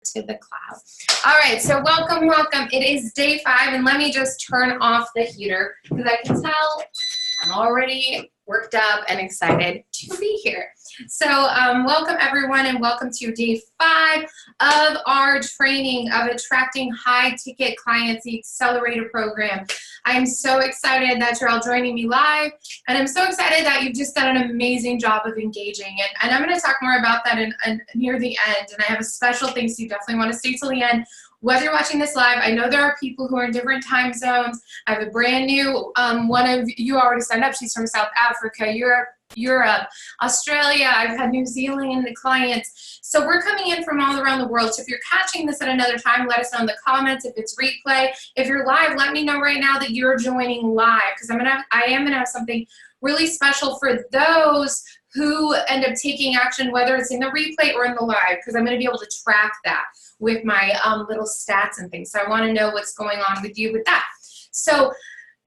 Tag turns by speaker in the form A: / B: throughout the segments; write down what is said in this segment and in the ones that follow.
A: to the cloud. All right, so welcome, welcome. It is day 5, and let me just turn off the heater because I can tell I'm already worked up and excited to be here. So welcome everyone, and welcome to day 5 of our training of attracting high ticket clients, the accelerator program. I'm so excited that you're all joining me live, and I'm so excited that you've just done an amazing job of engaging, and I'm going to talk more about that near the end, and I have a special thing, so you definitely want to stay till the end. Whether you're watching this live, I know there are people who are in different time zones. I have a brand new one of you already signed up. She's from South Africa, Europe, Australia. I've had New Zealand clients. So we're coming in from all around the world. So if you're catching this at another time, let us know in the comments. If it's replay, if you're live, let me know right now that you're joining live, because I am gonna have something really special for those who end up taking action, whether it's in the replay or in the live, because I'm going to be able to track that with my little stats and things. So I want to know what's going on with you with that. So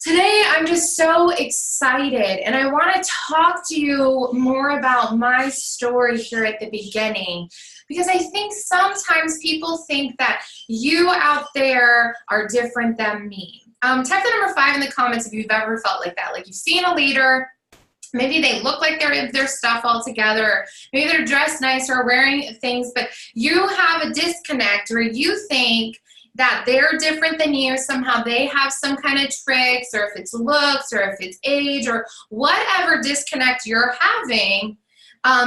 A: today I'm just so excited, and I want to talk to you more about my story here at the beginning, because I think sometimes people think that you out there are different than me. Type the number 5 in the comments if you've ever felt like that, like you've seen a leader. Maybe they look like they're in their stuff all together. Maybe they're dressed nice or wearing things, but you have a disconnect, or you think that they're different than you. Somehow they have some kind of tricks, or if it's looks, or if it's age, or whatever disconnect you're having.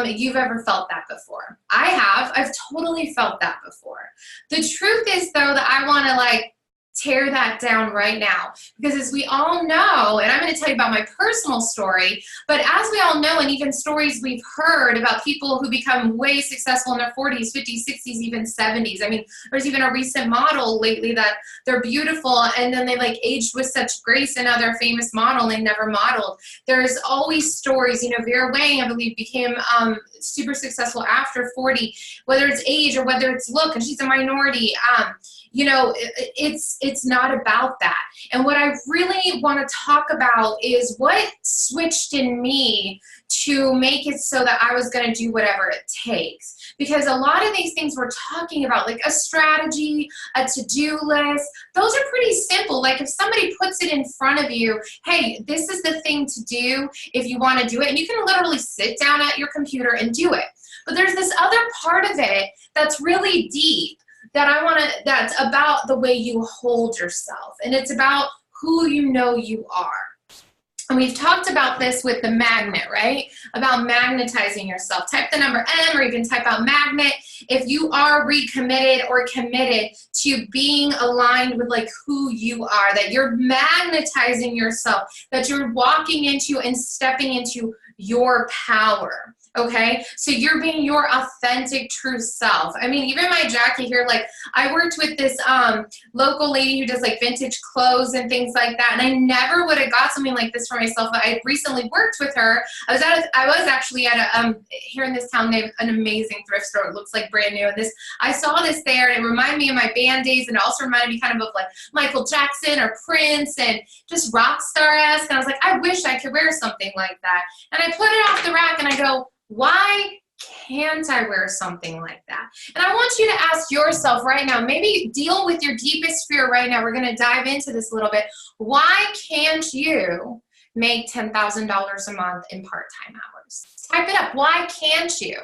A: You've ever felt that before. I have. I've totally felt that before. The truth is, though, that I want to tear that down right now, because as we all know, and I'm going to tell you about my personal story, but as we all know, and even stories we've heard about people who become way successful in their 40s, 50s, 60s, even 70s. I mean, there's even a recent model lately that they're beautiful, and then they aged with such grace, and now they're a famous model, and they never modeled. There's always stories, Vera Wang, I believe, became super successful after 40, whether it's age or whether it's look, and she's a minority. It's not about that. And what I really want to talk about is what switched in me to make it so that I was going to do whatever it takes. Because a lot of these things we're talking about, like a strategy, a to-do list, those are pretty simple. Like if somebody puts it in front of you, hey, this is the thing to do if you want to do it, and you can literally sit down at your computer and do it. But there's this other part of it that's really deep, that's about the way you hold yourself, and it's about who you know you are. And we've talked about this with the magnet, right? About magnetizing yourself. Type the number M, or you can type out magnet if you are recommitted or committed to being aligned with who you are, that you're magnetizing yourself, that you're walking into and stepping into your power. Okay, so you're being your authentic, true self. I mean, even my jacket here, I worked with this local lady who does vintage clothes and things like that, and I never would have got something like this for myself. But I recently worked with her. I was actually at a here in this town. They have an amazing thrift store. It looks like brand new. And I saw this there, and it reminded me of my band days, and it also reminded me kind of Michael Jackson or Prince, and just rock star-esque. And I was like, I wish I could wear something like that. And I put it off the rack, and I go, why can't I wear something like that? And I want you to ask yourself right now, maybe deal with your deepest fear right now. We're going to dive into this a little bit. Why can't you make $10,000 a month in part-time hours? Type it up. Why can't you?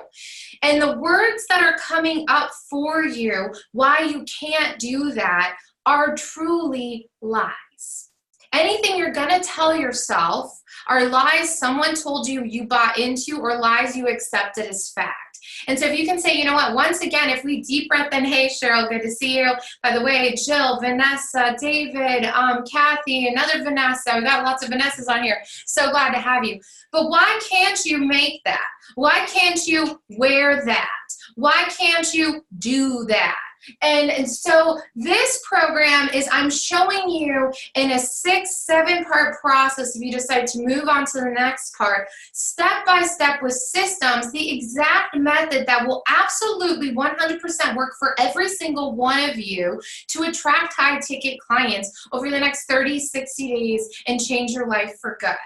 A: And the words that are coming up for you, why you can't do that, are truly lies. Anything you're going to tell yourself are lies someone told you you bought into, or lies you accepted as fact. And so if you can say, you know what, once again, if we deep breath in, hey, Cheryl, good to see you. By the way, Jill, Vanessa, David, Kathy, another Vanessa. We've got lots of Vanessas on here. So glad to have you. But why can't you make that? Why can't you wear that? Why can't you do that? And so this program is, I'm showing you in a 6-7 part process, if you decide to move on to the next part, step by step with systems, the exact method that will absolutely 100% work for every single one of you to attract high ticket clients over the next 30, 60 days and change your life for good.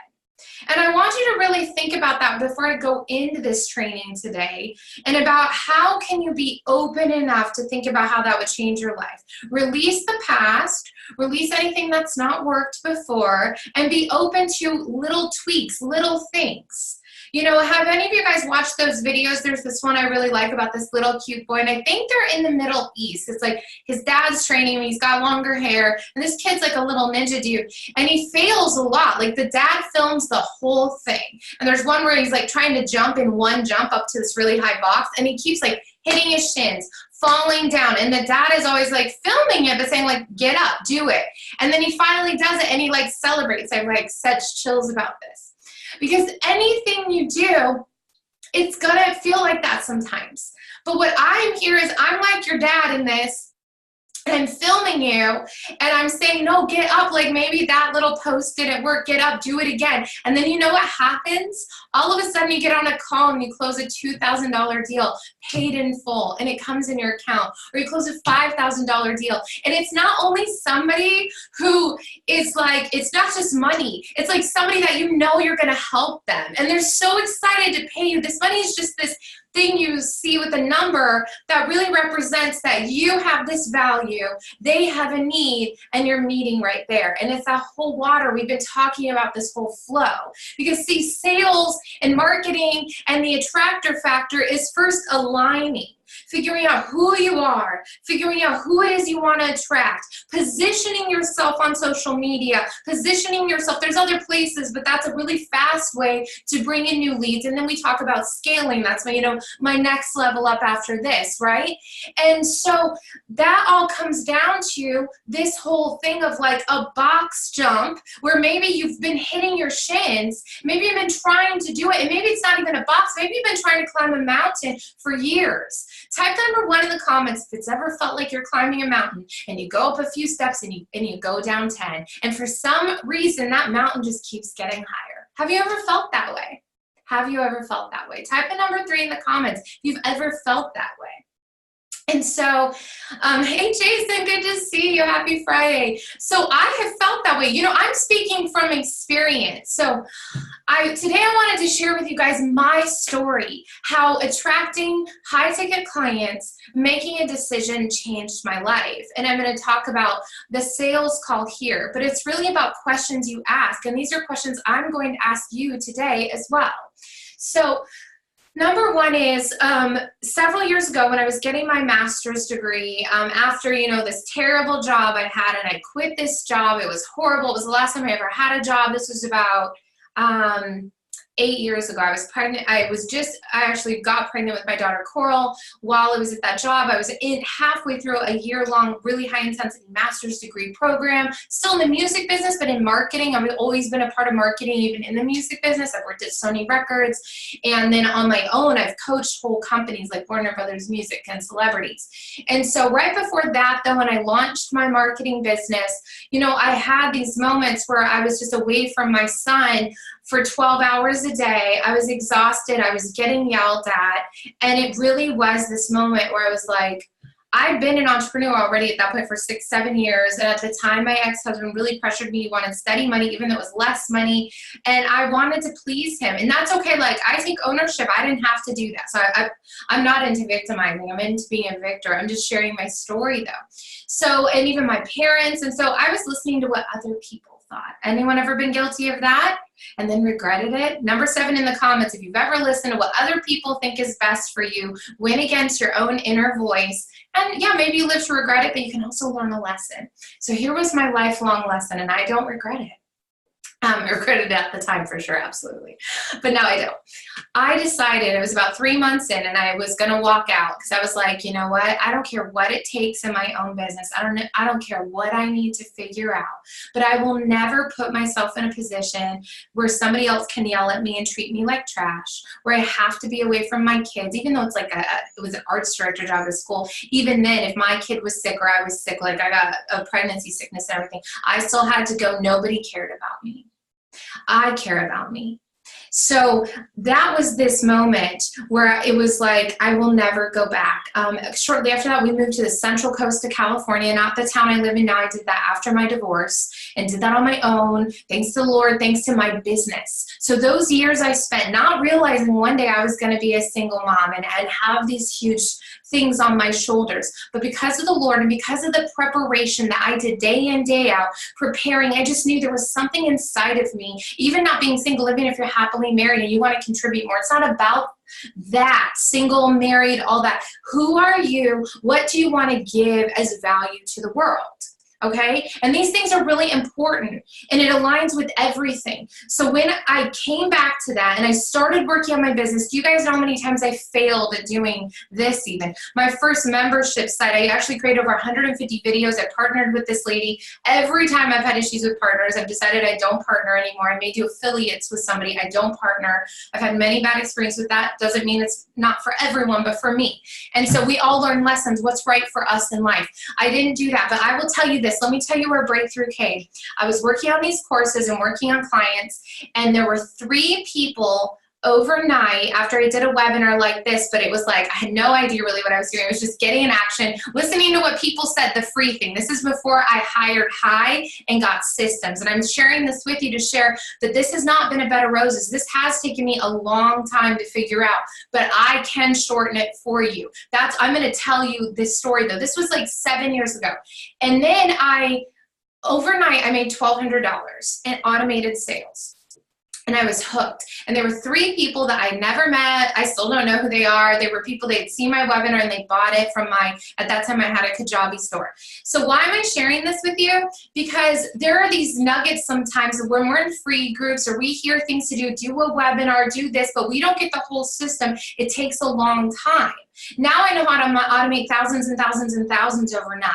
A: And I want you to really think about that before I go into this training today, and about how can you be open enough to think about how that would change your life. Release the past, release anything that's not worked before, and be open to little tweaks, little things. You know, have any of you guys watched those videos? There's this one I really like about this little cute boy, and I think they're in the Middle East. It's like his dad's training him, he's got longer hair, and this kid's like a little ninja dude, and he fails a lot. Like the dad films the whole thing. And there's one where he's like trying to jump in one jump up to this really high box, and he keeps like hitting his shins, falling down, and the dad is always like filming it but saying like, get up, do it. And then he finally does it, and he like celebrates. I have like such chills about this. Because anything you do, it's gonna feel like that sometimes. But what I'm here is I'm like your dad in this, and I'm filming you, and I'm saying, no, get up. Like maybe that little post didn't work. Get up, do it again. And then you know what happens? All of a sudden you get on a call and you close a $2,000 deal, paid in full, and it comes in your account. Or you close a $5,000 deal. And it's not only somebody who is like, it's not just money. It's like somebody that you know you're going to help them. And they're so excited to pay you. This money is just this thing you see with a number that really represents that you have this value, they have a need, and you're meeting right there. And it's that whole water. We've been talking about this whole flow. Because see, sales and marketing and the attractor factor is first aligning. Figuring out who you are, figuring out who it is you want to attract, positioning yourself on social media, positioning yourself. There's other places, but that's a really fast way to bring in new leads. And then we talk about scaling. That's my, my next level up after this, right? And so that all comes down to this whole thing of like a box jump where maybe you've been hitting your shins, maybe you've been trying to do it, and maybe it's not even a box, maybe you've been trying to climb a mountain for years. Type number 1 in the comments if it's ever felt like you're climbing a mountain and you go up a few steps and you go down 10. And for some reason, that mountain just keeps getting higher. Have you ever felt that way? Have you ever felt that way? Type a number 3 in the comments if you've ever felt that way. And so, hey Jason, good to see you. Happy Friday. So I have felt that way. I'm speaking from experience. So today I wanted to share with you guys my story, how attracting high-ticket clients, making a decision changed my life. And I'm going to talk about the sales call here, but it's really about questions you ask. And these are questions I'm going to ask you today as well. So number 1 is several years ago when I was getting my master's degree, after, this terrible job I had, and I quit this job. It was horrible. It was the last time I ever had a job. This was about 8 years ago. I was pregnant. I actually got pregnant with my daughter Coral while I was at that job. I was halfway through a year-long, really high-intensity master's degree program, still in the music business, but in marketing. I've always been a part of marketing, even in the music business. I've worked at Sony Records, and then on my own, I've coached whole companies like Warner Brothers Music and celebrities. And so right before that, though, when I launched my marketing business, I had these moments where I was just away from my son for 12 hours a day. I was exhausted. I was getting yelled at. And it really was this moment where I was like, I've been an entrepreneur already at that point for 6-7 years. And at the time, my ex-husband really pressured me. He wanted steady money, even though it was less money. And I wanted to please him. And that's okay. Like, I take ownership. I didn't have to do that. So I'm not into victimizing. I'm into being a victor. I'm just sharing my story, though. So, and even my parents. And so I was listening to what other people thought. Anyone ever been guilty of that and then regretted it? Number 7 in the comments, if you've ever listened to what other people think is best for you, win against your own inner voice. And yeah, maybe you live to regret it, but you can also learn a lesson. So here was my lifelong lesson, and I don't regret it. I regretted it at the time for sure, absolutely. But now I don't. I decided, it was about 3 months in, and I was going to walk out because I was like, you know what? I don't care what it takes in my own business. I don't care what I need to figure out. But I will never put myself in a position where somebody else can yell at me and treat me like trash, where I have to be away from my kids, even though it's like it was an arts director job at school. Even then, if my kid was sick or I was sick, like I got a pregnancy sickness and everything, I still had to go. Nobody cared about me. I care about me. So that was this moment where it was like, I will never go back. Shortly after that, we moved to the central coast of California, not the town I live in now. I did that after my divorce and did that on my own, thanks to the Lord, thanks to my business. So those years I spent not realizing one day I was going to be a single mom and have these huge things on my shoulders. But because of the Lord and because of the preparation that I did day in, day out, preparing, I just knew there was something inside of me, even not being single, even if you're happily married and you want to contribute more. It's not about that, single, married, all that. Who are you? What do you want to give as value to the world? Okay? And these things are really important and it aligns with everything. So when I came back to that and I started working on my business, do you guys know how many times I failed at doing this even? My first membership site, I actually created over 150 videos. I partnered with this lady. Every time I've had issues with partners, I've decided I don't partner anymore. I may do affiliates with somebody. I don't partner. I've had many bad experiences with that. Doesn't mean it's not for everyone, but for me. And so we all learn lessons, what's right for us in life. I didn't do that, but I will tell you this. Let me tell you where breakthrough came. I was working on these courses and working on clients, and there were 3 people overnight after I did a webinar like this, but it was like, I had no idea really what I was doing. I was just getting in action, listening to what people said, the free thing. This is before I hired high and got systems. And I'm sharing this with you to share that this has not been a bed of roses. This has taken me a long time to figure out, but I can shorten it for you. I'm going to tell you this story though. This was like 7 years ago. And then overnight, I made $1,200 in automated sales. And I was hooked. And there were 3 people that I never met. I still don't know who they are. They were people, they had seen my webinar and they bought it from at that time I had a Kajabi store. So why am I sharing this with you? Because there are these nuggets sometimes when we're in free groups or we hear things to do a webinar, do this, but we don't get the whole system. It takes a long time. Now I know how to automate thousands and thousands and thousands overnight.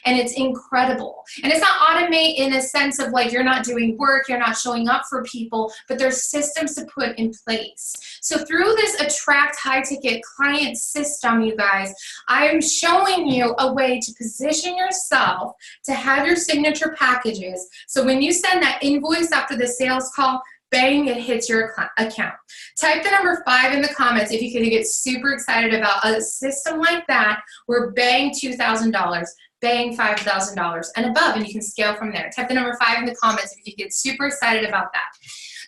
A: And it's incredible. And it's not automate in a sense of like you're not doing work, you're not showing up for people, but there's systems to put in place. So through this attract high ticket client system, you guys, I'm showing you a way to position yourself to have your signature packages. So when you send that invoice after the sales call, bang, it hits your account. Type the number 5 in the comments if you could get super excited about a system like that where bang $2,000, bang $5,000 and above, and you can scale from there. Type the number 5 in the comments if you get super excited about that.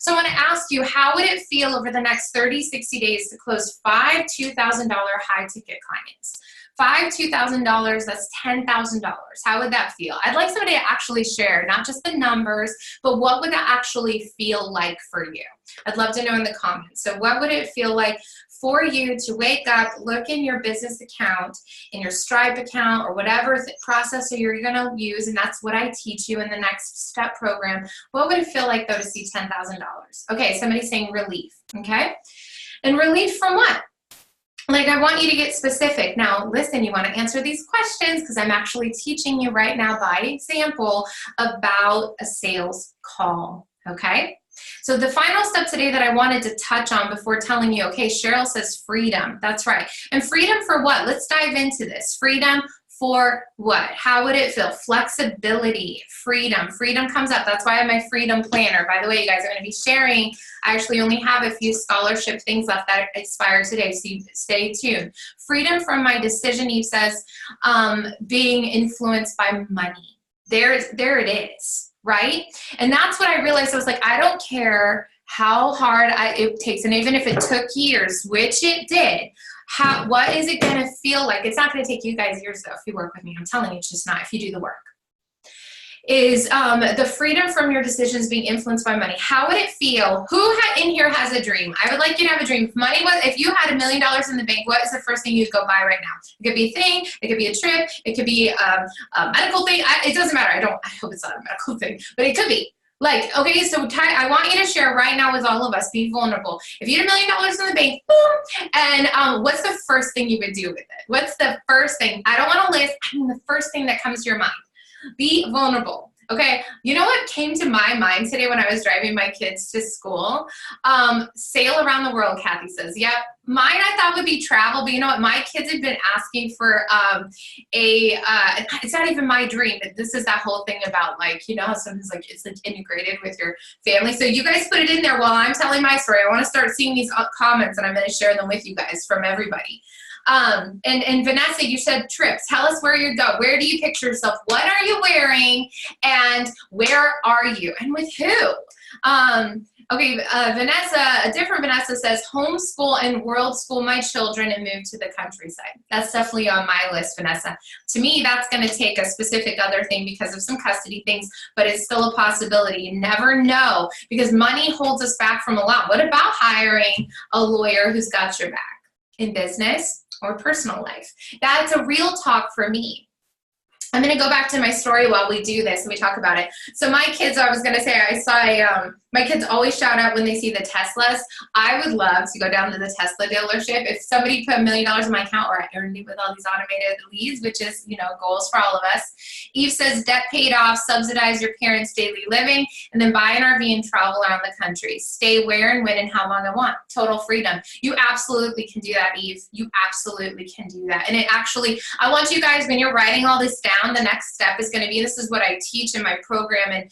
A: So I want to ask you, how would it feel over the next 30, 60 days to close 5 $2,000 high ticket clients? 5 $2,000, that's $10,000. How would that feel? I'd like somebody to actually share, not just the numbers, but what would that actually feel like for you? I'd love to know in the comments. So what would it feel like for you to wake up, look in your business account, in your Stripe account, or whatever processor you're going to use, and that's what I teach you in the Next Step program. What would it feel like, though, to see $10,000? Okay, somebody's saying relief, okay? And relief from what? Like, I want you to get specific. Now, listen, you want to answer these questions because I'm actually teaching you right now by example about a sales call, okay? So the final step today that I wanted to touch on before telling you, okay, Cheryl says freedom. That's right. And freedom for what? Let's dive into this. Freedom for what? How would it feel? Flexibility, freedom. Freedom comes up. That's why I have my freedom planner. By the way, you guys are going to be sharing. I actually only have a few scholarship things left that expire today, so you stay tuned. Freedom from my decision, Eve says, being influenced by money. There it is. Right? And that's what I realized. I was like, I don't care how hard it takes. And even if it took years, which it did, what is it going to feel like? It's not going to take you guys years though if you work with me. I'm telling you, it's just not if you do the work. Is the freedom from your decisions being influenced by money. How would it feel? Who in here has a dream? I would like you to have a dream. If you had $1 million in the bank, what is the first thing you'd go buy right now? It could be a thing. It could be a trip. It could be a medical thing. It doesn't matter. I hope it's not a medical thing, but it could be. Like, okay, so I want you to share right now with all of us, be vulnerable. If you had $1 million in the bank, boom, and what's the first thing you would do with it? What's the first thing? I don't want to list, the first thing that comes to your mind. Be vulnerable. Okay, you know what came to my mind today when I was driving my kids to school? Sail around the world, Kathy says. Yep, mine I thought would be travel, but you know what? My kids have been asking for it's not even my dream, but this is that whole thing about like, you know how sometimes like it's like integrated with your family. So you guys put it in there while I'm telling my story. I want to start seeing these comments and I'm going to share them with you guys from everybody. And Vanessa, you said trips. Tell us where you go. Where do you picture yourself? What are you wearing? And where are you? And with who? Okay, Vanessa, a different Vanessa says, homeschool and world school my children and move to the countryside. That's definitely on my list, Vanessa. To me, that's going to take a specific other thing because of some custody things, but it's still a possibility. You never know because money holds us back from a lot. What about hiring a lawyer who's got your back in business or personal life? That's a real talk for me. I'm going to go back to my story while we do this and we talk about it. So my kids, I was going to say, I saw my kids always shout out when they see the Teslas. I would love to go down to the Tesla dealership. If somebody put $1 million in my account, or I earned it with all these automated leads, which is, you know, goals for all of us. Eve says, debt paid off, subsidize your parents' daily living, and then buy an RV and travel around the country. Stay where and when and how long I want. Total freedom. You absolutely can do that, Eve. You absolutely can do that. And it actually, I want you guys, when you're writing all this down, the next step is going to be, this is what I teach in my program, and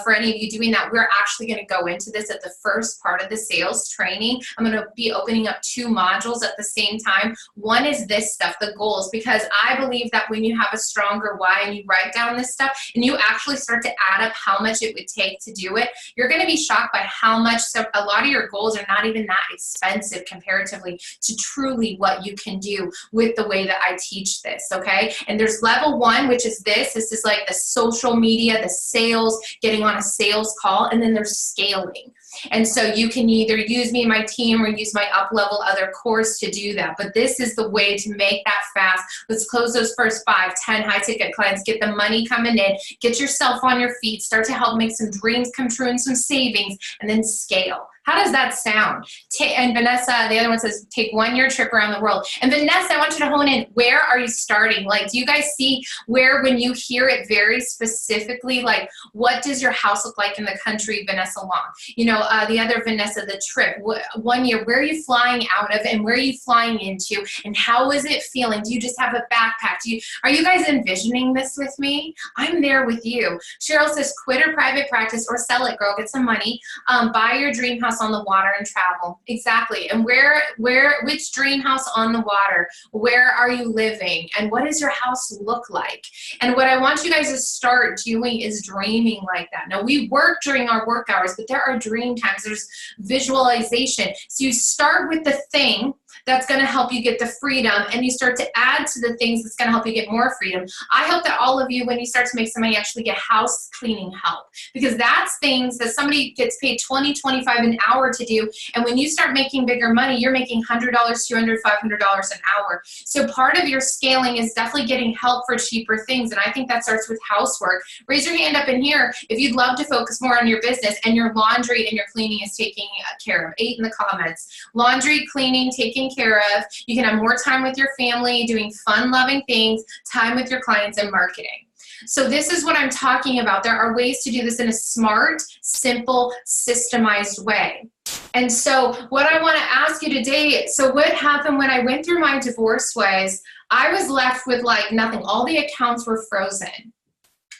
A: for any of you doing that, we're actually going to go into this at the first part of the sales training. I'm going to be opening up 2 modules at the same time. One is this stuff, the goals, because I believe that when you have a stronger why and you write down this stuff and you actually start to add up how much it would take to do it, you're going to be shocked by how much, so a lot of your goals are not even that expensive comparatively to truly what you can do with the way that I teach this, okay? And there's level 1, which is this is like the social media, the sales, getting on a sales call, and then there's scaling. And so you can either use me and my team or use my up-level other course to do that. But this is the way to make that fast. Let's close those first 5, 10 high-ticket clients, get the money coming in, get yourself on your feet, start to help make some dreams come true and some savings, and then scale. How does that sound? And Vanessa, the other one says, take 1-year trip around the world. And Vanessa, I want you to hone in. Where are you starting? Like, do you guys see where, when you hear it very specifically, like, what does your house look like in the country, Vanessa Long? You know, the other Vanessa, the trip. 1 year, where are you flying out of and where are you flying into? And how is it feeling? Do you just have a backpack? Are you guys envisioning this with me? I'm there with you. Cheryl says, quit a private practice or sell it, girl. Get some money. Buy your dream house on the water and travel. Exactly. And which dream house on the water? Where are you living? And what does your house look like? And what I want you guys to start doing is dreaming like that. Now, we work during our work hours, but there are dream times. There's visualization. So you start with the thing that's going to help you get the freedom, and you start to add to the things that's going to help you get more freedom. I hope that all of you, when you start to make some money, actually get house cleaning help, because that's things that somebody gets paid $20, $25 an hour to do, and when you start making bigger money, you're making $100, $200, $500 an hour. So part of your scaling is definitely getting help for cheaper things, and I think that starts with housework. Raise your hand up in here if you'd love to focus more on your business and your laundry and your cleaning is taking care of. 8 in the comments. Laundry, cleaning, taking care of. You can have more time with your family, doing fun, loving things, time with your clients, and marketing. So this is what I'm talking about. There are ways to do this in a smart, simple, systemized way. And so what I want to ask you today, so what happened when I went through my divorce was I was left with like nothing. All the accounts were frozen.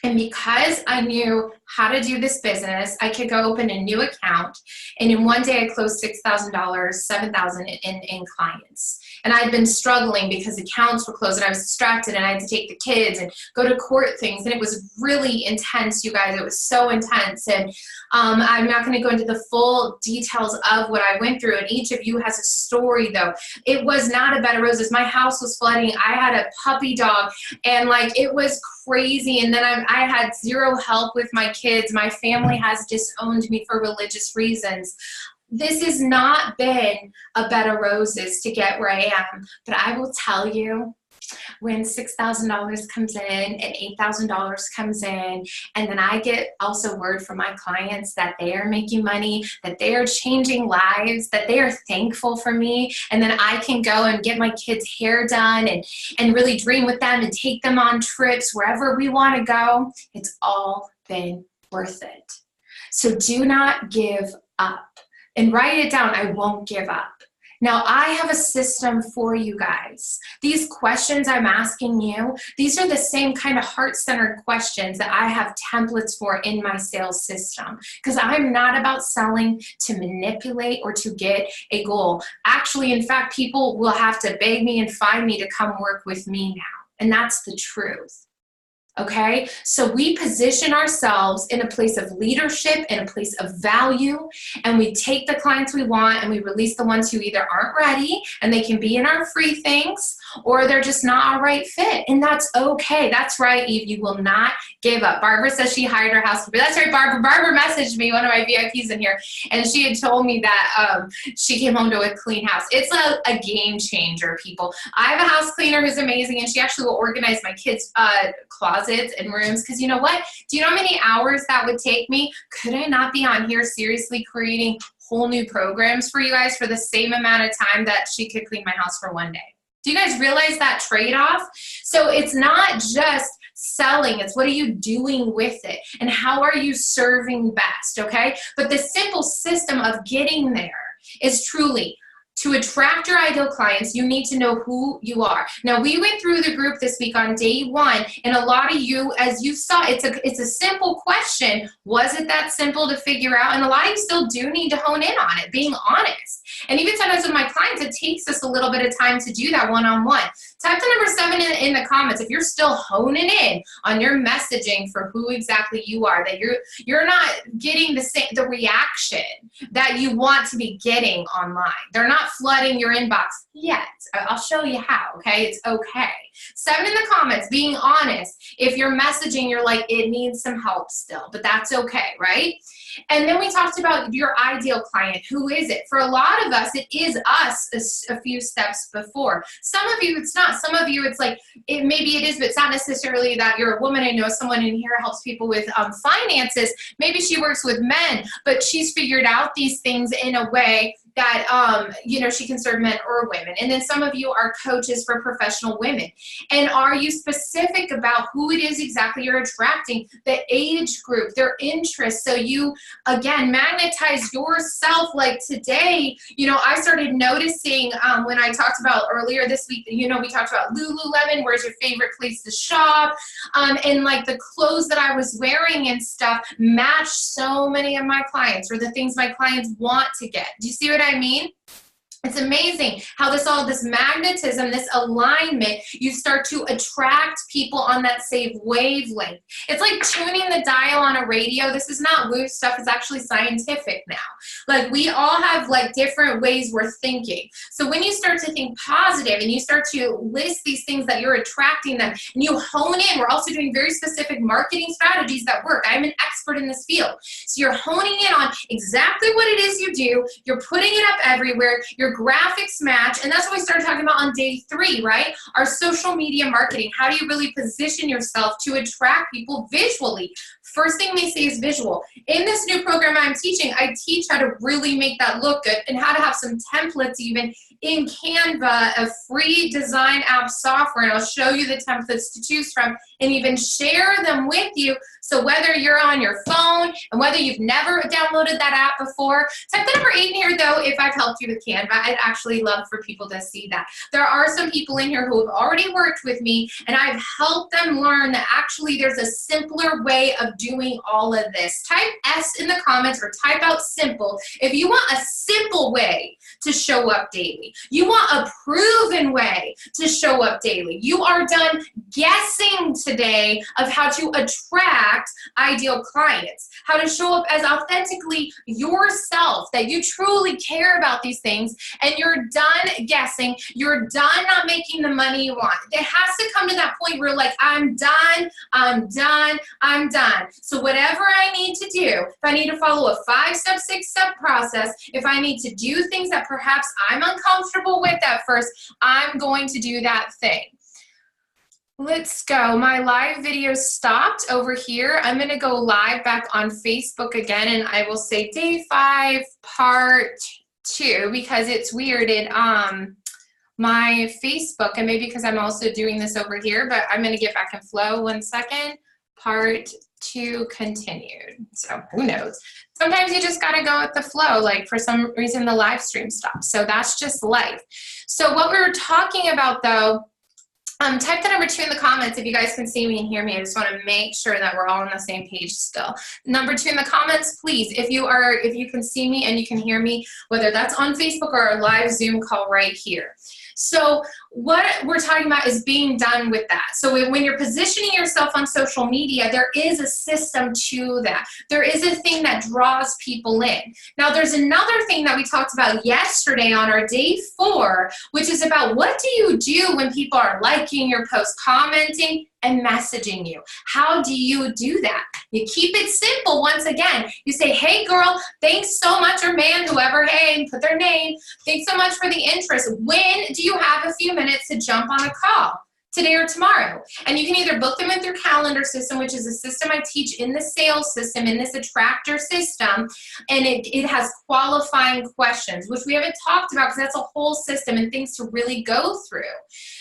A: And because I knew how to do this business, I could go open a new account. And in one day I closed $6,000, $7,000 in clients. And I'd been struggling because accounts were closed and I was distracted and I had to take the kids and go to court things. And it was really intense, you guys. It was so intense. And I'm not going to go into the full details of what I went through. And each of you has a story, though. It was not a bed of roses. My house was flooding. I had a puppy dog and like it was crazy. And then I had zero help with my kids. My family has disowned me for religious reasons. This has not been a bed of roses to get where I am, but I will tell you, when $6,000 comes in and $8,000 comes in, and then I get also word from my clients that they are making money, that they are changing lives, that they are thankful for me, and then I can go and get my kids' hair done and really dream with them and take them on trips wherever we want to go, it's all been worth it. So do not give up. And write it down, I won't give up. Now, I have a system for you guys. These questions I'm asking you, these are the same kind of heart-centered questions that I have templates for in my sales system, because I'm not about selling to manipulate or to get a goal. Actually, in fact, people will have to beg me and find me to come work with me now, and that's the truth. Okay, so we position ourselves in a place of leadership, in a place of value, and we take the clients we want and we release the ones who either aren't ready and they can be in our free things, or they're just not a right fit. And that's okay. That's right, Eve. You will not give up. Barbara says she hired her housekeeper. That's right, Barbara. Barbara messaged me, one of my VIPs in here, and she had told me that she came home to a clean house. It's a game changer, people. I have a house cleaner who's amazing, and she actually will organize my kids' closets and rooms, because you know what? Do you know how many hours that would take me? Could I not be on here seriously creating whole new programs for you guys for the same amount of time that she could clean my house for one day? Do you guys realize that trade-off? So it's not just selling, it's what are you doing with it and how are you serving best, okay? But the simple system of getting there is truly, to attract your ideal clients, you need to know who you are. Now, we went through the group this week on day one, and a lot of you, as you saw, it's a simple question. Was it that simple to figure out? And a lot of you still do need to hone in on it, being honest. And even sometimes with my clients, it takes us a little bit of time to do that one-on-one. Type the number 7 in the comments if you're still honing in on your messaging for who exactly you are, that you're not getting the reaction that you want to be getting online. They're not flooding your inbox yet. I'll show you how, okay? It's okay. 7 in the comments, being honest. If you're messaging, you're like, it needs some help still, but that's okay, right? And then we talked about your ideal client. Who is it? For a lot of us, it is us a few steps before. Some of you, it's not. Some of you, it's like, maybe it is, but it's not necessarily that you're a woman. I know someone in here helps people with finances. Maybe she works with men, but she's figured out these things in a way that, she can serve men or women. And then some of you are coaches for professional women. And are you specific about who it is exactly you're attracting, the age group, their interests? So you, again, magnetize yourself. Like today, I started noticing when I talked about earlier this week, we talked about Lululemon, where's your favorite place to shop? And like the clothes that I was wearing and stuff matched so many of my clients, or the things my clients want to get. Do you see what I mean? It's amazing how this magnetism, this alignment, you start to attract people on that same wavelength. It's like tuning the dial on a radio. This is not loose stuff. It's actually scientific now. Like we all have like different ways we're thinking. So when you start to think positive and you start to list these things that you're attracting them and you hone in, we're also doing very specific marketing strategies that work. I'm an expert in this field. So you're honing in on exactly what it is you do. You're putting it up everywhere. Your graphics match, and that's what we started talking about on day 3, right? Our social media marketing. How do you really position yourself to attract people visually? First thing we say is visual. In this new program I'm teaching, I teach how to really make that look good and how to have some templates even in Canva, a free design app software, and I'll show you the templates to choose from and even share them with you. So whether you're on your phone and whether you've never downloaded that app before, type the number 8 in here though if I've helped you with Canva. I'd actually love for people to see that. There are some people in here who have already worked with me and I've helped them learn that actually there's a simpler way of doing all of this. Type S in the comments or type out simple if you want a simple way to show up daily. You want a proven way to show up daily. You are done guessing today of how to attract ideal clients, how to show up as authentically yourself, that you truly care about these things, and you're done guessing. You're done not making the money you want. It has to come to that point where like, I'm done, I'm done, I'm done. So whatever I need to do, if I need to follow a 5-step, 6-step process, if I need to do things that perhaps I'm uncomfortable with at first, I'm going to do that thing. Let's go. My live video stopped over here. I'm going to go live back on Facebook again, and I will say day 5, part 2, because it's weird in my Facebook, and maybe because I'm also doing this over here, but I'm going to get back in flow. 1 second. Part 2 continued. So who knows? Sometimes you just got to go with the flow. Like for some reason, the live stream stopped. So that's just life. So what we were talking about, though, type the number 2 in the comments if you guys can see me and hear me. I just want to make sure that we're all on the same page still. Number 2 in the comments, please. If you can see me and you can hear me, whether that's on Facebook or a live Zoom call right here. So what we're talking about is being done with that. So when you're positioning yourself on social media, there is a system to that. There is a thing that draws people in. Now, there's another thing that we talked about yesterday on our day 4, which is about what do you do when people are liking your post, commenting, and messaging you. How do you do that? You keep it simple. Once again, you say, hey girl, thanks so much, or man, whoever, hey, put their name. Thanks so much for the interest. When do you have a few minutes to jump on a call? Today or tomorrow. And you can either book them with your calendar system, which is a system I teach in the sales system, in this attractor system, and it has qualifying questions, which we haven't talked about because that's a whole system and things to really go through.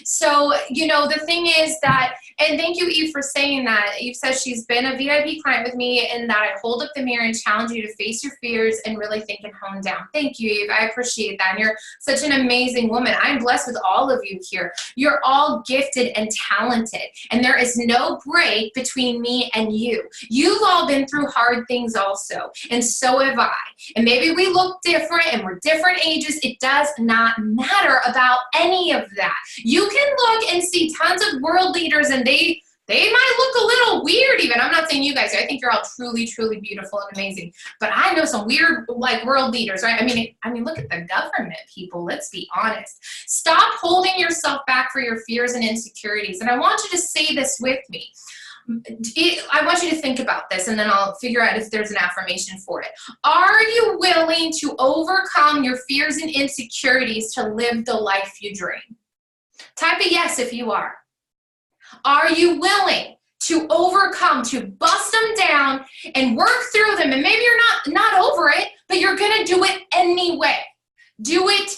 A: So, you know, the thing is that, and thank you, Eve, for saying that. Eve says she's been a VIP client with me and that I hold up the mirror and challenge you to face your fears and really think and hone down. Thank you, Eve. I appreciate that. And you're such an amazing woman. I'm blessed with all of you here. You're all gifted and talented, and there is no break between me and you. You've all been through hard things also, and so have I. And maybe we look different and we're different ages. It does not matter about any of that. You can look and see tons of world leaders, and they might look a little weird even. I'm not saying you guys. I think you're all truly, truly beautiful and amazing. But I know some weird, like, world leaders, right? I mean, look at the government, people. Let's be honest. Stop holding yourself back for your fears and insecurities. And I want you to say this with me. I want you to think about this, and then I'll figure out if there's an affirmation for it. Are you willing to overcome your fears and insecurities to live the life you dream? Type a yes if you are. Are you willing to overcome, to bust them down and work through them? And maybe you're not over it, but you're going to do it anyway. Do it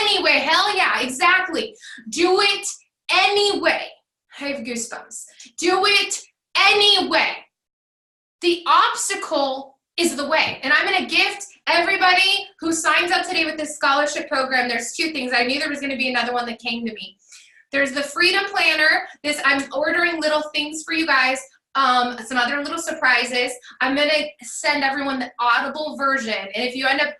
A: anyway. Hell yeah, exactly. Do it anyway. I have goosebumps. Do it anyway. The obstacle is the way. And I'm going to gift everybody who signs up today with this scholarship program. There's 2 things. I knew there was going to be another one that came to me. There's the Freedom Planner. I'm ordering little things for you guys, some other little surprises. I'm going to send everyone the Audible version. And if you end up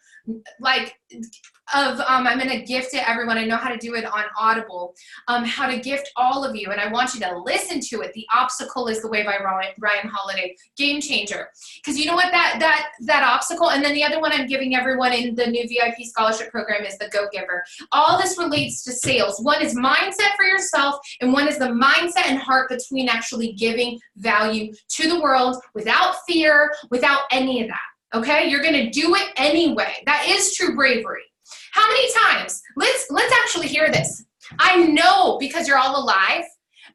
A: I'm going to gift it everyone. I know how to do it on Audible, how to gift all of you. And I want you to listen to it. The Obstacle is the Way by Ryan Holiday. Game changer. Because you know what, that obstacle, and then the other one I'm giving everyone in the new VIP scholarship program is the Go Giver. All this relates to sales. One is mindset for yourself, and one is the mindset and heart between actually giving value to the world without fear, without any of that. Okay, you're gonna do it anyway. That is true bravery. How many times? Let's actually hear this. I know, because you're all alive,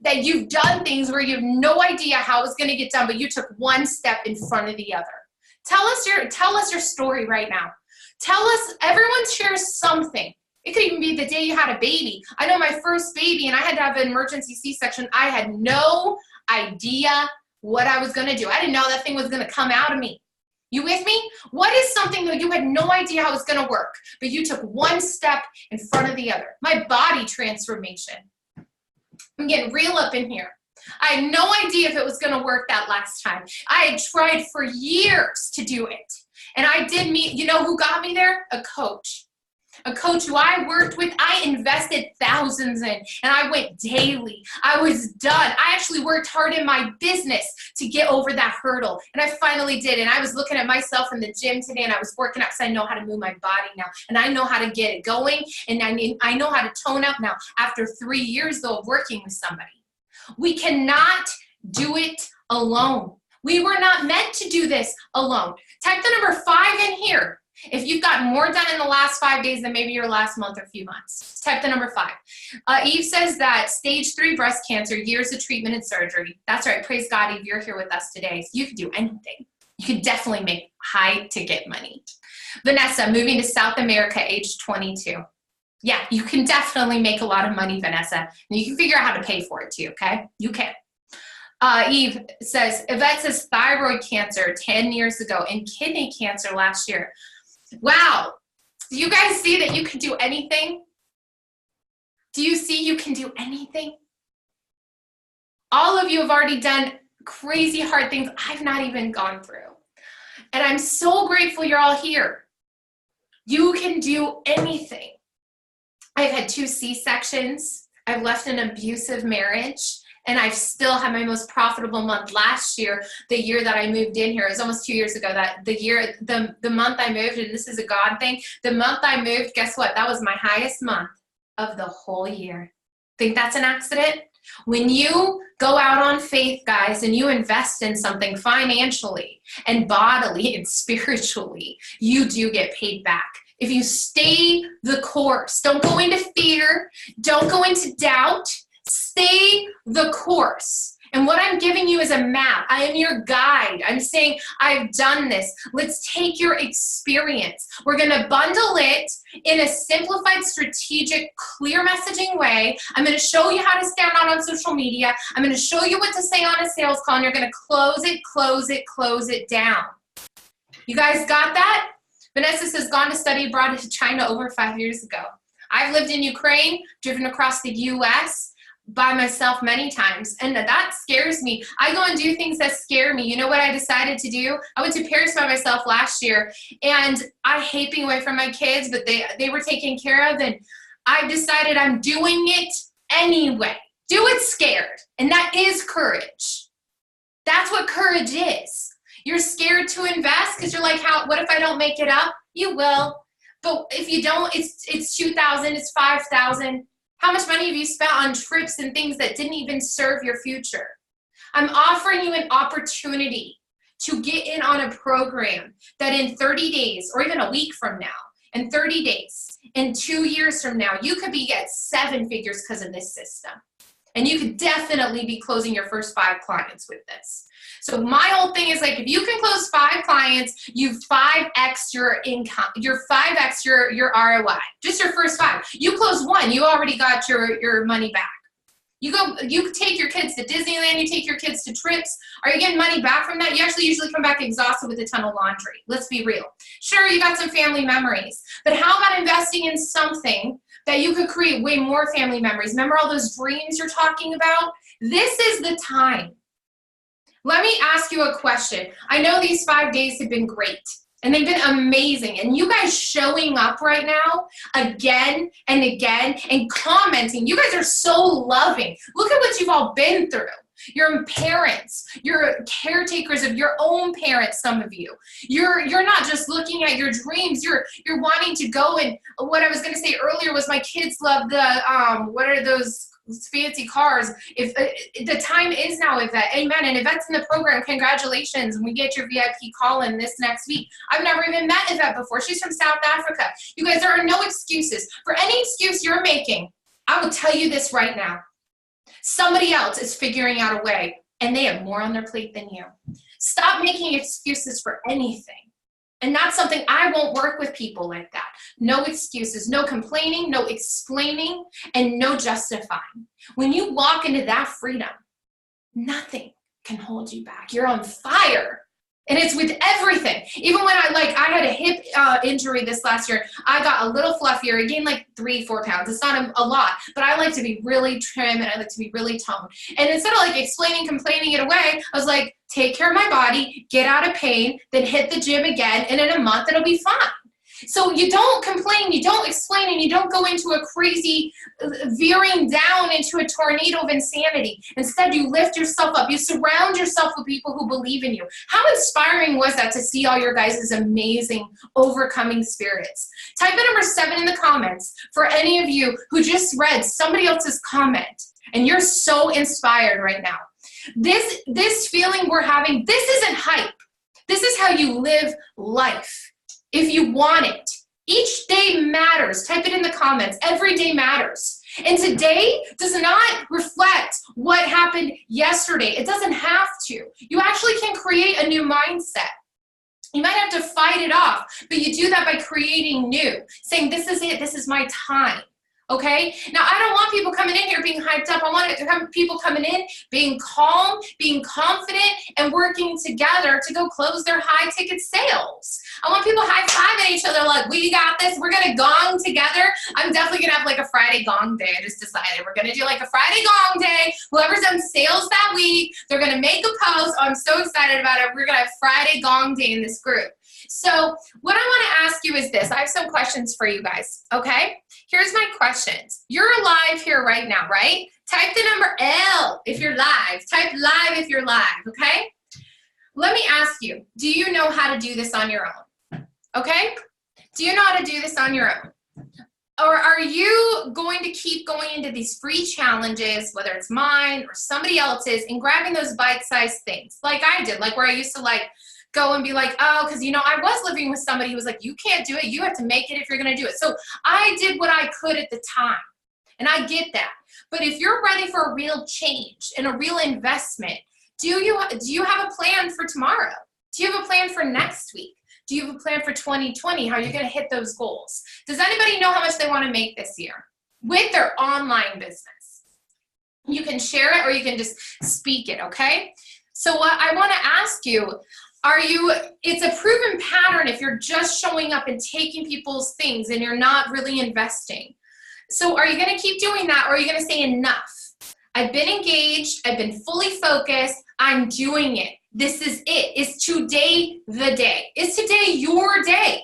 A: that you've done things where you have no idea how it was gonna get done, but you took one step in front of the other. Tell us your story right now. Tell us. Everyone shares something. It could even be the day you had a baby. I know my first baby, and I had to have an emergency C-section. I had no idea what I was gonna do. I didn't know that thing was gonna come out of me. You with me? What is something that you had no idea how it was going to work, but you took one step in front of the other? My body transformation. I'm getting real up in here. I had no idea if it was going to work that last time. I had tried for years to do it. And I did meet, you know who got me there? A coach. A coach who I worked with, I invested thousands in, and I went daily. I was done. I actually worked hard in my business to get over that hurdle, and I finally did. And I was looking at myself in the gym today, and I was working out because I know how to move my body now, and I know how to get it going, and I know how to tone up now after 3 years, though, of working with somebody. We cannot do it alone. We were not meant to do this alone. Type the number 5 in here. If you've gotten more done in the last 5 days than maybe your last month or few months, type the number 5. Eve says that stage 3 breast cancer, years of treatment and surgery. That's right. Praise God, Eve, you're here with us today. So you can do anything. You can definitely make high ticket money. Vanessa, moving to South America, age 22. Yeah, you can definitely make a lot of money, Vanessa. And you can figure out how to pay for it too, okay? You can. Eve says, Yvette says thyroid cancer 10 years ago and kidney cancer last year. Wow. Do you guys see that you can do anything? Do you see you can do anything? All of you have already done crazy hard things I've not even gone through. And I'm so grateful you're all here. You can do anything. I've had 2 C-sections. I've left an abusive marriage. And I've still had my most profitable month last year, the year that I moved in here. It was almost 2 years ago that the month I moved, and this is a God thing, the month I moved, guess what? That was my highest month of the whole year. Think that's an accident? When you go out on faith, guys, and you invest in something financially and bodily and spiritually, you do get paid back. If you stay the course, don't go into fear, don't go into doubt, stay the course. And what I'm giving you is a map. I am your guide. I'm saying, I've done this. Let's take your experience. We're going to bundle it in a simplified, strategic, clear messaging way. I'm going to show you how to stand out on social media. I'm going to show you what to say on a sales call, and you're going to close it down. You guys got that? Vanessa says, gone to study abroad to China over 5 years ago. I've lived in Ukraine, driven across the U.S., by myself many times, and that scares me. I go and do things that scare me. You know what I decided to do? I went to Paris by myself last year, and I hate being away from my kids, but they were taken care of, and I decided I'm doing it anyway. Do it scared, and that is courage. That's what courage is. You're scared to invest because you're like, what if I don't make it up? You will, but if you don't, it's 2,000, it's 5,000. How much money have you spent on trips and things that didn't even serve your future? I'm offering you an opportunity to get in on a program that in 30 days, or even a week from now, in 30 days, in 2 years from now, you could be at 7 figures because of this system. And you could definitely be closing your first 5 clients with this. So my whole thing is like, if you can close 5 clients, you 5x your income, you're 5x your ROI, just your first 5. You close 1, you already got your money back. You take your kids to Disneyland, you take your kids to trips. Are you getting money back from that? You actually usually come back exhausted with a ton of laundry. Let's be real. Sure, you got some family memories, but how about investing in something that you could create way more family memories? Remember all those dreams you're talking about? This is the time. Let me ask you a question. I know these 5 days have been great, and they've been amazing. And you guys showing up right now again and again and commenting. You guys are so loving. Look at what you've all been through. You're parents. You're caretakers of your own parents, some of you. You're not just looking at your dreams. You're wanting to go, and what I was going to say earlier was my kids love the, what are those fancy cars? If the time is now, Yvette. Amen. And Yvette's in the program. Congratulations. And we get your VIP call in this next week. I've never even met Yvette before. She's from South Africa. You guys, there are no excuses. For any excuse you're making, I will tell you this right now. Somebody else is figuring out a way, and they have more on their plate than you. Stop making excuses for anything. And that's something I won't work with people like that. No excuses, no complaining, no explaining, and no justifying. When you walk into that freedom, nothing can hold you back. You're on fire. And it's with everything. Even when I had a hip injury this last year, I got a little fluffier. I gained like 3-4 pounds. It's not a lot, but I like to be really trim and I like to be really toned. And instead of like explaining, complaining it away, I was like, take care of my body, get out of pain, then hit the gym again, and in a month it'll be fine. So you don't complain, you don't explain, and you don't go into a crazy veering down into a tornado of insanity. Instead, you lift yourself up. You surround yourself with people who believe in you. How inspiring was that to see all your guys' amazing overcoming spirits? Type in number 7 in the comments for any of you who just read somebody else's comment, and you're so inspired right now. This feeling we're having, this isn't hype. This is how you live life. if you want it. Each day matters. Type it in the comments. Every day matters. And today does not reflect what happened yesterday. It doesn't have to. You actually can create a new mindset. You might have to fight it off, but you do that by creating new, saying, this is it, this is my time. Okay? Now, I don't want people coming in here being hyped up. I want to have people coming in being calm, being confident, and working together to go close their high-ticket sales. I want people high-fiving each other like, we got this. We're going to gong together. I'm definitely going to have like a Friday gong day. I just decided we're going to do like a Friday gong day. Whoever's done sales that week, they're going to make a post. Oh, I'm so excited about it. We're going to have Friday gong day in this group. So what I want to ask you is this. I have some questions for you guys, okay? Here's my questions. You're live here right now, right? Type the number L if you're live. Type live if you're live, okay? Let me ask you, do you know how to do this on your own? Okay? Do you know how to do this on your own? Or are you going to keep going into these free challenges, whether it's mine or somebody else's, and grabbing those bite-sized things like I did, like where I used to like go and be like, oh, because, you know, I was living with somebody who was like, you can't do it. You have to make it if you're going to do it. So I did what I could at the time. And I get that. But if you're ready for a real change and a real investment, do you have a plan for tomorrow? Do you have a plan for next week? Do you have a plan for 2020? How you're going to hit those goals? Does anybody know how much they want to make this year with their online business? You can share it or you can just speak it, okay? So what I want to ask you, it's a proven pattern if you're just showing up and taking people's things and you're not really investing. So are you going to keep doing that or are you going to say enough? I've been engaged. I've been fully focused. I'm doing it. This is it. Is today the day? Is today your day?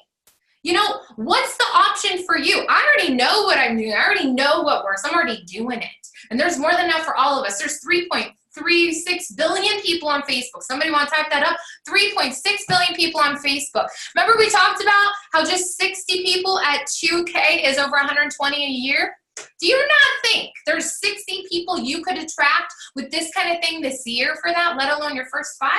A: You know, what's the option for you? I already know what I'm doing. I already know what works. I'm already doing it. And there's more than enough for all of us. There's 3.36 billion people on Facebook. Somebody want to type that up? 3.6 billion people on Facebook. Remember we talked about how just 60 people at 2K is over 120 a year? Do you not think there's 60 people you could attract with this kind of thing this year for that, let alone your first 5?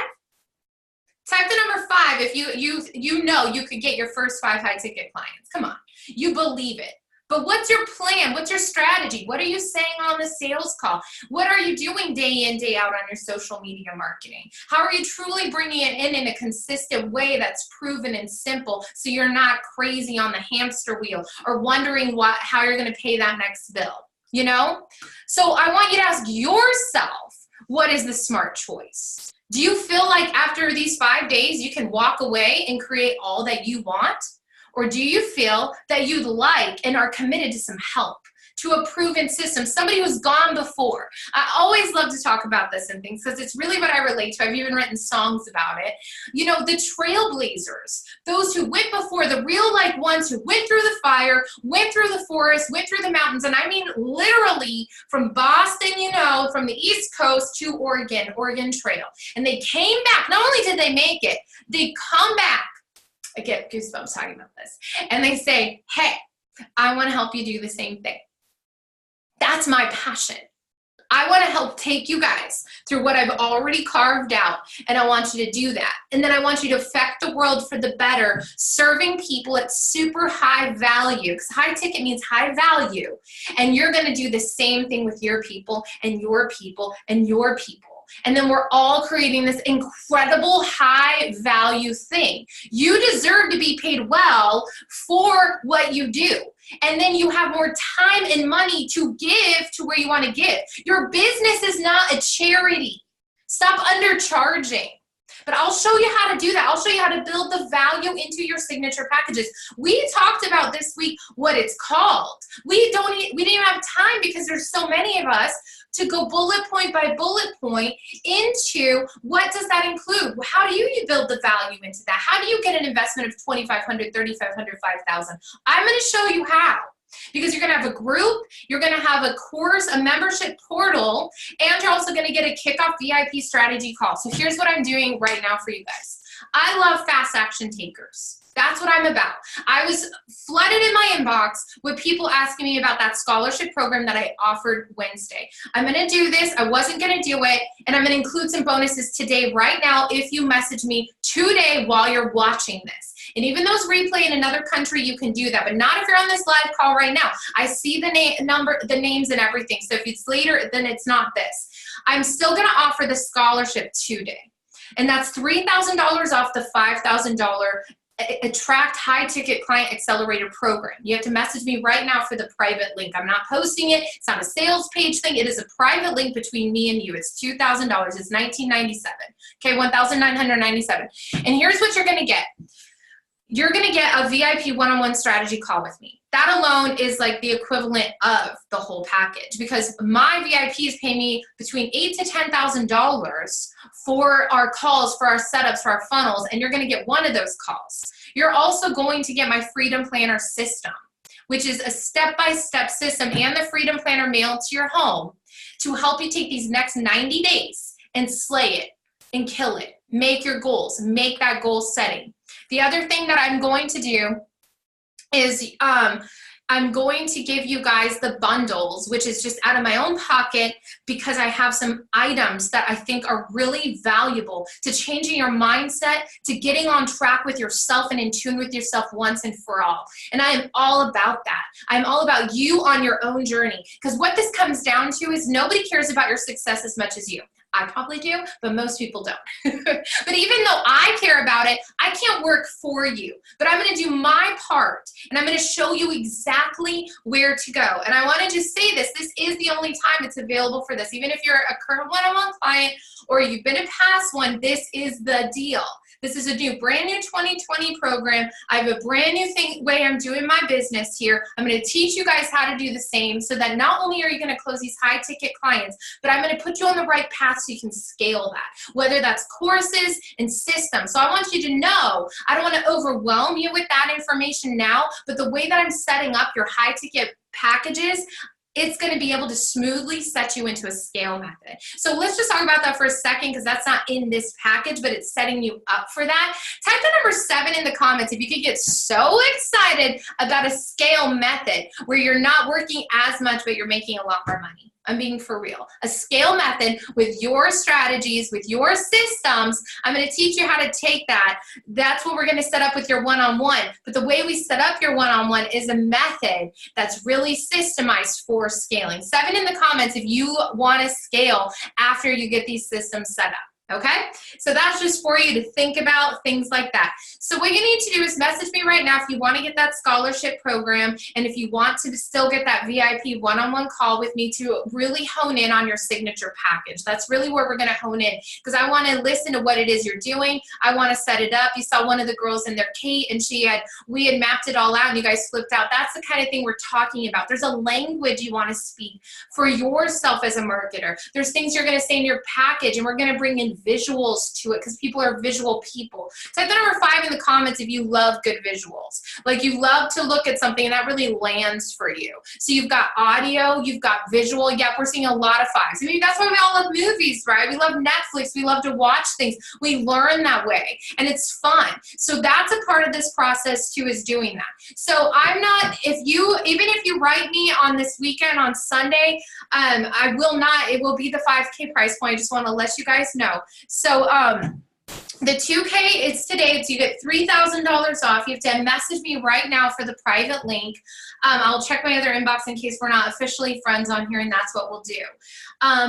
A: Type the number 5 if you know you could get your first 5 high-ticket clients. Come on. You believe it. But what's your plan? What's your strategy? What are you saying on the sales call? What are you doing day in, day out on your social media marketing? How are you truly bringing it in a consistent way that's proven and simple so you're not crazy on the hamster wheel or wondering how you're going to pay that next bill? You know? So I want you to ask yourself, what is the smart choice? Do you feel like after these 5 days you can walk away and create all that you want? Or do you feel that you'd like and are committed to some help, to a proven system, somebody who's gone before? I always love to talk about this and things because it's really what I relate to. I've even written songs about it. You know, the trailblazers, those who went before, the real like ones who went through the fire, went through the forest, went through the mountains, and I mean literally from Boston, you know, from the East Coast to Oregon Trail. And they came back. Not only did they make it, they come back. I get goosebumps talking about this. And they say, hey, I want to help you do the same thing. That's my passion. I want to help take you guys through what I've already carved out, and I want you to do that. And then I want you to affect the world for the better, serving people at super high value, because high ticket means high value. And you're going to do the same thing with your people and your people and your people. And then we're all creating this incredible high value thing. You deserve to be paid well for what you do. And then you have more time and money to give to where you want to give. Your business is not a charity. Stop undercharging. But I'll show you how to do that. I'll show you how to build the value into your signature packages. We talked about this week what it's called. We didn't even have time because there's so many of us to go bullet point by bullet point into what does that include? How do you build the value into that? How do you get an investment of $2,500, $3,500, $5,000? I'm going to show you how. Because you're going to have a group, you're going to have a course, a membership portal, and you're also going to get a kickoff VIP strategy call. So here's what I'm doing right now for you guys. I love fast action takers. That's what I'm about. I was flooded in my inbox with people asking me about that scholarship program that I offered Wednesday. I'm going to do this. I wasn't going to do it. And I'm going to include some bonuses today, right now, if you message me today while you're watching this. And even those replay in another country, you can do that, but not if you're on this live call right now. I see the the names and everything. So if it's later, then it's not this. I'm still going to offer the scholarship today. And that's $3,000 off the $5,000 Attract High Ticket Client Accelerator program. You have to message me right now for the private link. I'm not posting it. It's not a sales page thing. It is a private link between me and you. It's $2,000. It's $1,997. Okay, $1,997. And here's what you're going to get. You're going to get a VIP one-on-one strategy call with me. That alone is like the equivalent of the whole package, because my VIPs pay me between $8,000 to $10,000 for our calls, for our setups, for our funnels, and you're going to get one of those calls. You're also going to get my Freedom Planner system, which is a step-by-step system, and the Freedom Planner mailed to your home to help you take these next 90 days and slay it and kill it. Make your goals. Make that goal setting. The other thing that I'm going to do is I'm going to give you guys the bundles, which is just out of my own pocket, because I have some items that I think are really valuable to changing your mindset, to getting on track with yourself and in tune with yourself once and for all. And I am all about that. I'm all about you on your own journey, because what this comes down to is nobody cares about your success as much as you. I probably do, but most people don't. But even though I care about it, I can't work for you. But I'm going to do my part, and I'm going to show you exactly where to go. And I want to just say this. This is the only time it's available for this. Even if you're a current one-on-one client or you've been a past one, this is the deal. This is a brand new 2020 program. I have a brand new way I'm doing my business here. I'm going to teach you guys how to do the same, so that not only are you going to close these high ticket clients, but I'm going to put you on the right path so you can scale that, whether that's courses and systems. So I want you to know, I don't want to overwhelm you with that information now, but the way that I'm setting up your high ticket packages, it's going to be able to smoothly set you into a scale method. So let's just talk about that for a second, because that's not in this package, but it's setting you up for that. Type the number 7 in the comments if you could get so excited about a scale method where you're not working as much, but you're making a lot more money. I'm being for real. A scale method with your strategies, with your systems. I'm going to teach you how to take that. That's what we're going to set up with your one-on-one. But the way we set up your one-on-one is a method that's really systemized for scaling. 7 in the comments if you want to scale after you get these systems set up. Okay? So that's just for you to think about, things like that. So what you need to do is message me right now if you want to get that scholarship program, and if you want to still get that VIP one-on-one call with me to really hone in on your signature package. That's really where we're going to hone in, because I want to listen to what it is you're doing. I want to set it up. You saw one of the girls in there, Kate, and we had mapped it all out, and you guys flipped out. That's the kind of thing we're talking about. There's a language you want to speak for yourself as a marketer. There's things you're going to say in your package, and we're going to bring in visuals to it, because people are visual people. Type the number 5 in the comments if you love good visuals. Like, you love to look at something and that really lands for you. So you've got audio, you've got visual. Yep, we're seeing a lot of 5s. I mean, that's why we all love movies, right? We love Netflix. We love to watch things. We learn that way, and it's fun. So that's a part of this process too, is doing that. So I'm not, even if you write me on this weekend on Sunday, I will not, it will be the 5K price point. I just want to let you guys know. So the 2K is today, so you get $3,000 off. You have to message me right now for the private link. I'll check my other inbox in case we're not officially friends on here, and that's what we'll do.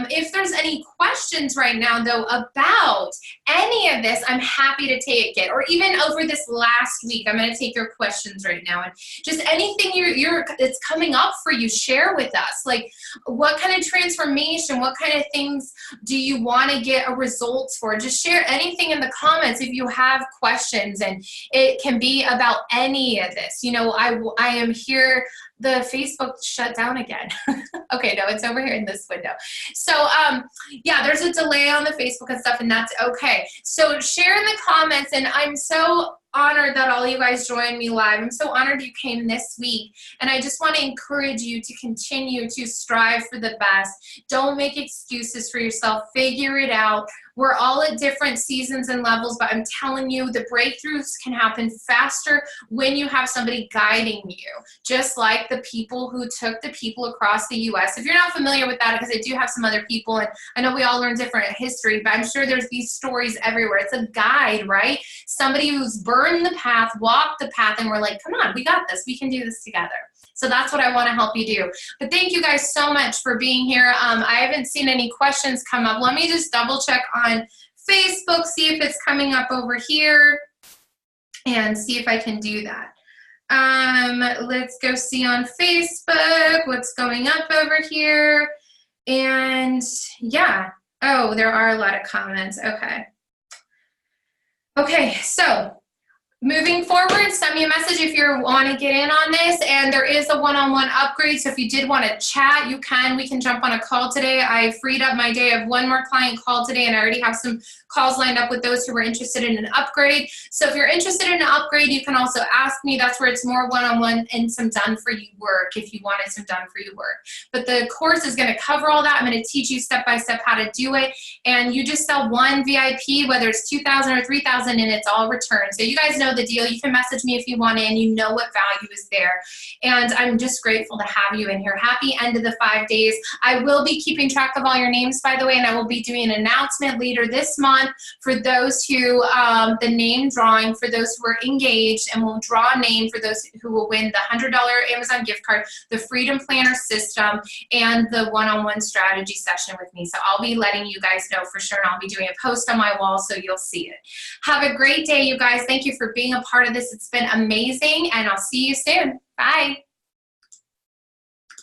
A: If there's any questions right now, though, about any of this, I'm happy to take it. Or even over this last week, I'm going to take your questions right now. And just anything it's coming up for you, share with us. Like, what kind of transformation, what kind of things do you want to get a results for? Just share anything in the comments if you have questions, and it can be about any of this. You know, I am here. The Facebook shut down again. Okay, no, it's over here in this window. So, yeah, there's a delay on the Facebook and stuff, and that's okay. So share in the comments, and I'm so honored that all you guys joined me live. I'm so honored you came this week, and I just want to encourage you to continue to strive for the best. Don't make excuses for yourself. Figure it out. We're all at different seasons and levels, but I'm telling you, the breakthroughs can happen faster when you have somebody guiding you, just like the people who took the people across the U.S. If you're not familiar with that, because I do have some other people, and I know we all learn different history, but I'm sure there's these stories everywhere. It's a guide, right? Somebody who's burned the path, walked the path, and we're like, come on, we got this. We can do this together. So that's what I want to help you do. But thank you guys so much for being here. I haven't seen any questions come up. Let me just double check on Facebook, see if it's coming up over here, and see if I can do that. Let's go see on Facebook what's going up over here. And yeah, oh, there are a lot of comments. Okay. Okay, so moving forward, send me a message if you want to get in on this, and there is a one-on-one upgrade, so if you did want to chat, you can. We can jump on a call today. I freed up my day of one more client call today, and I already have some calls lined up with those who are interested in an upgrade. So if you're interested in an upgrade, you can also ask me. That's where it's more one-on-one and some done-for-you work if you wanted some done-for-you work. But the course is going to cover all that. I'm going to teach you step-by-step how to do it, and you just sell one VIP, whether it's $2,000 or $3,000, and it's all returned. So you guys know the deal. You can message me if you want it, and you know what value is there. And I'm just grateful to have you in here. Happy end of the 5 days. I will be keeping track of all your names, by the way, and I will be doing an announcement later this month for those who, the name drawing for those who are engaged, and we'll draw a name for those who will win the $100 Amazon gift card, the Freedom Planner system, and the one-on-one strategy session with me. So I'll be letting you guys know for sure, and I'll be doing a post on my wall so you'll see it. Have a great day, you guys. Thank you for being a part of this. It's been amazing, and I'll see you soon. Bye.